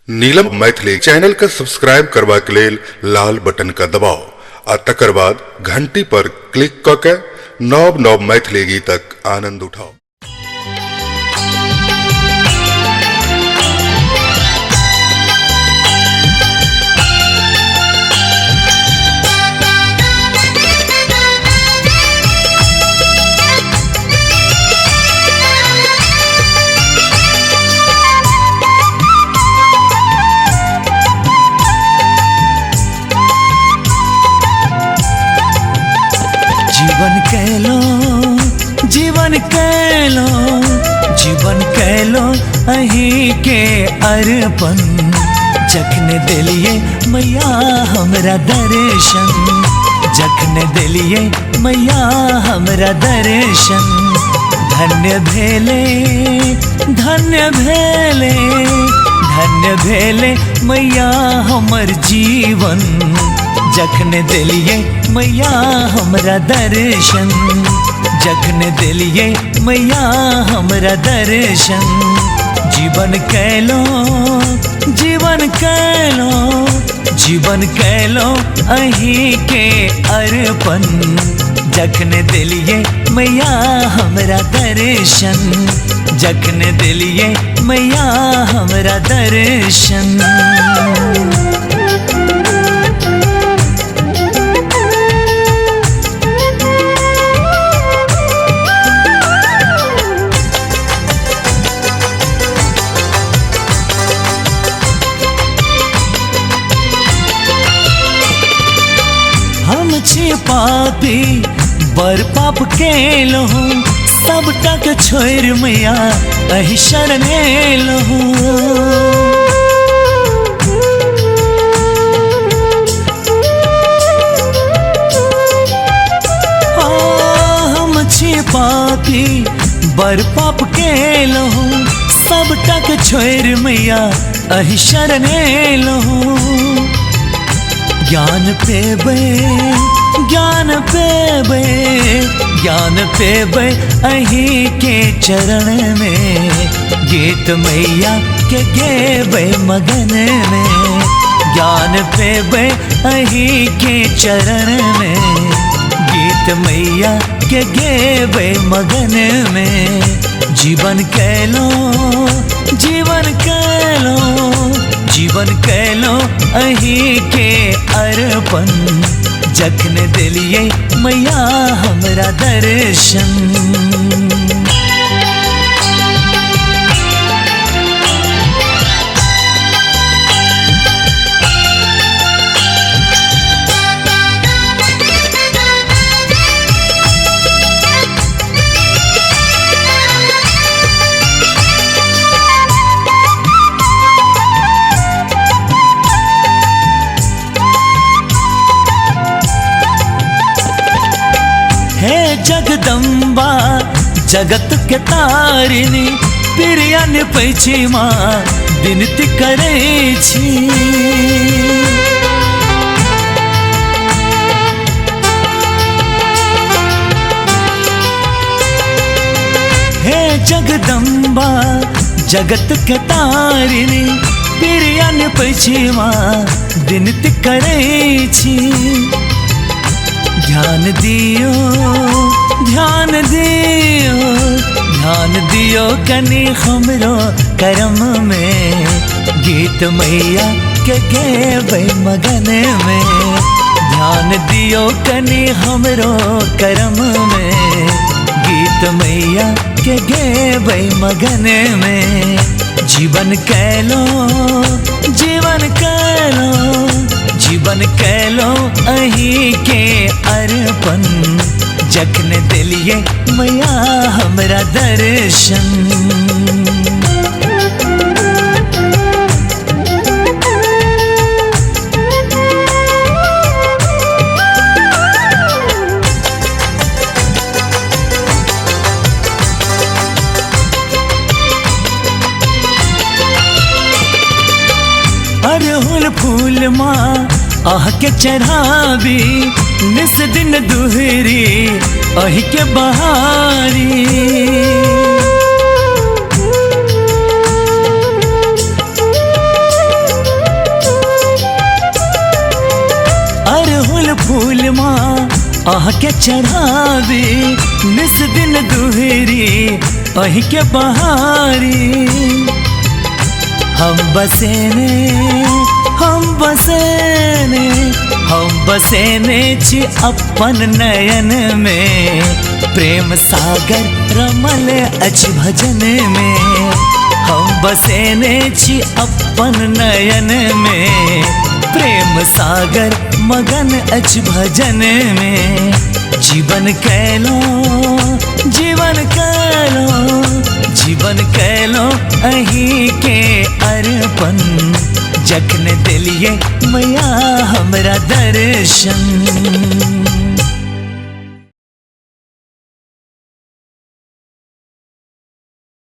नीलम Maithili channel का subscribe करबा के लेल लाल बटन का दबाओ आ तकर बाद घंटी पर क्लिक क के नव नव मैथिली गीतक आनंद उठाओ। जीवन कैलो अही के अर्पण जखने दिलिए मैया हमरा दर्शन, जखने दिलिए मैया हमरा दर्शन। धन्य भेले धन्य भेले धन्य भेले मैया हमर जीवन, जखने दिलिए मैया हमरा दर्शन, जखने दिलिए मैया हमरा दर्शन। जीवन कैलो जीवन कैलो जीवन कैलो अही के अर्पण, जखने दिलिए मैया हमरा दर्शन, जखने दिलिए मैया हमरा दर्शन। हम छी पापी बर पाप केलो, सब तक छोड़ मैया अहि शरण एलो। हम छी पापी बर पाप केलो, सब तक छोड़ मैया अहि शरण एलो। ज्ञान पेबे ज्ञान पेबे ज्ञान पेबे अही के चरण में, गीत मैया के गेबे मगन में। ज्ञान पेबे अही के चरण में, गीत मैया के गेबे मगन में। जीवन कैलो जीवन कैलो जीवन कैलो अही के अर्पण, जखने दिलिए मैया हमरा दर्शन। हे जगदम्बा जगत के तारिणी, प्रियन पैछि माँ विनती करे छी। हे जगदम्बा जगत के तारिणी, प्रियन पैछि माँ विनती करे छी। ध्यान दियो ध्यान दियो ध्यान दियो कनी हमरो करम में, गीत मैया के गेबे मगन में। ध्यान दियो कनी हमरो करम में, गीत मैया के गेबे मगन में। जीवन कैलो जीवन कैलो जीवन कैलो अही के अर्पण, जखने दिलिए मैया हमरा दर्शन। अरहुल फूल माँ आह के चढ़ावी, निस दिन दुहरी अही के बहारी। फूल माँ आह के चढ़ावे निस दिन दुहरी अही के बहारी हम बसेने छी अपन नयन में प्रेम सागर रमल अछि भजन में हम बसेने छी अपन नयन में प्रेम सागर मगन अछि भजन में जीवन कैलो अही के अर्पण जखन दिलिए मैया हमरा दर्शन।